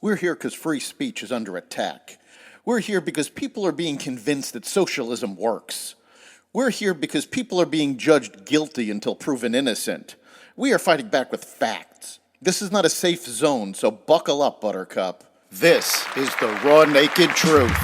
We're here because free speech is under attack. We're here because people are being convinced that socialism works. We're here because people are being judged guilty until proven innocent. We are fighting back with facts. This is not a safe zone, so buckle up, Buttercup. This is the raw, naked truth.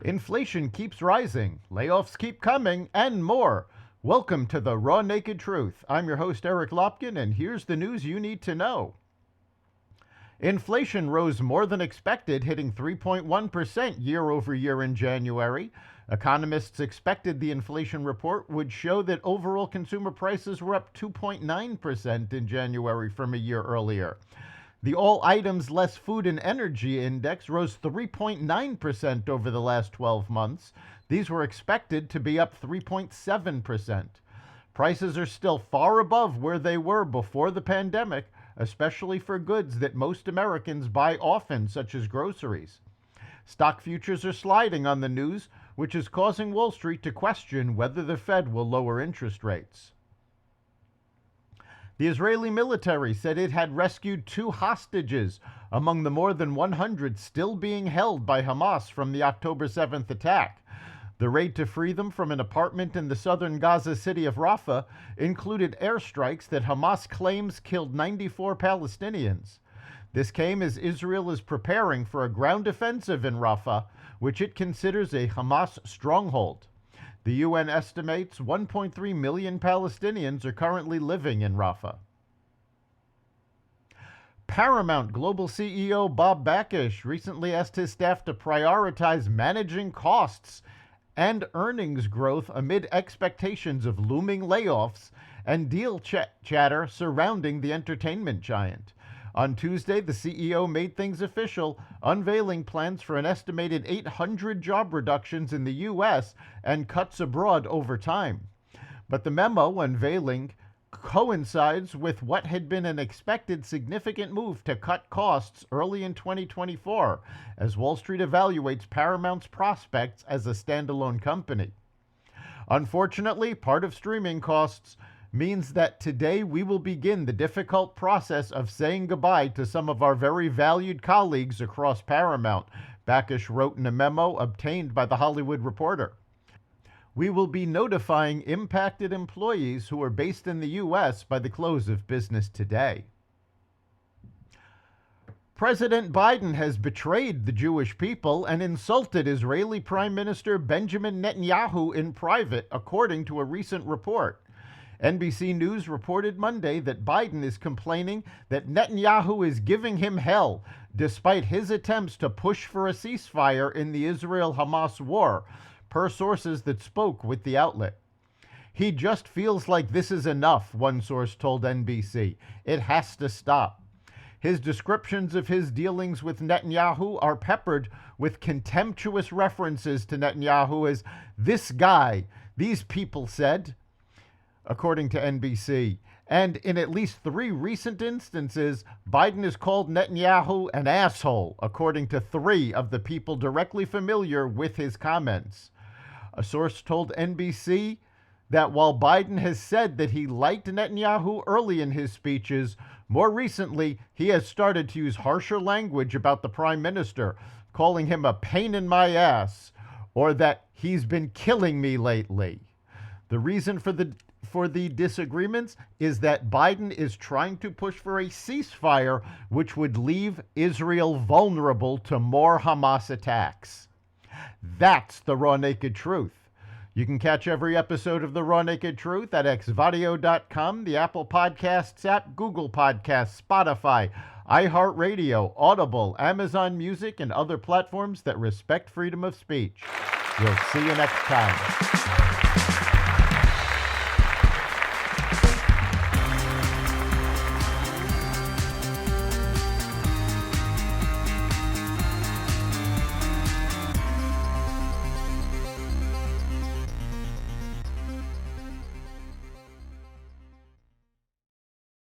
Inflation keeps rising, layoffs keep coming, and more. Welcome to the Raw Naked Truth. I'm your host, Eric Lopkin, and here's the news you need to know. Inflation rose more than expected, hitting 3.1% year over year in January. Economists expected the inflation report would show that overall consumer prices were up 2.9% in January from a year earlier. The all items less food and energy index rose 3.9% over the last 12 months. These were expected to be up 3.7%. Prices are still far above where they were before the pandemic, especially for goods that most Americans buy often, such as groceries. Stock futures are sliding on the news, which is causing Wall Street to question whether the Fed will lower interest rates. The Israeli military said it had rescued 2 hostages among the more than 100 still being held by Hamas from the October 7th attack. The raid to free them from an apartment in the southern Gaza city of Rafah included airstrikes that Hamas claims killed 94 Palestinians. This came as Israel is preparing for a ground offensive in Rafah, which it considers a Hamas stronghold. The UN estimates 1.3 million Palestinians are currently living in Rafah. Paramount Global CEO Bob Bakish recently asked his staff to prioritize managing costs and earnings growth amid expectations of looming layoffs and deal chatter surrounding the entertainment giant. On Tuesday, the CEO made things official, unveiling plans for an estimated 800 job reductions in the U.S. and cuts abroad over time. But the memo unveiling coincides with what had been an expected significant move to cut costs early in 2024, as Wall Street evaluates Paramount's prospects as a standalone company. Unfortunately, part of streaming costs means that today we will begin the difficult process of saying goodbye to some of our very valued colleagues across Paramount, Bakish wrote in a memo obtained by The Hollywood Reporter. We will be notifying impacted employees who are based in the U.S. by the close of business today. President Biden has betrayed the Jewish people and insulted Israeli Prime Minister Benjamin Netanyahu in private, according to a recent report. NBC News reported Monday that Biden is complaining that Netanyahu is giving him hell, despite his attempts to push for a ceasefire in the Israel-Hamas war, per sources that spoke with the outlet. He just feels like this is enough, one source told NBC. It has to stop. His descriptions of his dealings with Netanyahu are peppered with contemptuous references to Netanyahu as this guy, these people said, according to NBC. And in at least 3 recent instances, Biden has called Netanyahu an asshole, according to 3 of the people directly familiar with his comments. A source told NBC that while Biden has said that he liked Netanyahu early in his speeches, more recently he has started to use harsher language about the prime minister, calling him a pain in my ass, or that he's been killing me lately. The reason for the disagreements is that Biden is trying to push for a ceasefire, which would leave Israel vulnerable to more Hamas attacks. That's the Raw Naked Truth. You can catch every episode of the Raw Naked Truth at xvadio.com, the Apple Podcasts app, Google Podcasts, Spotify, iHeartRadio, Audible, Amazon Music, and other platforms that respect freedom of speech. We'll see you next time.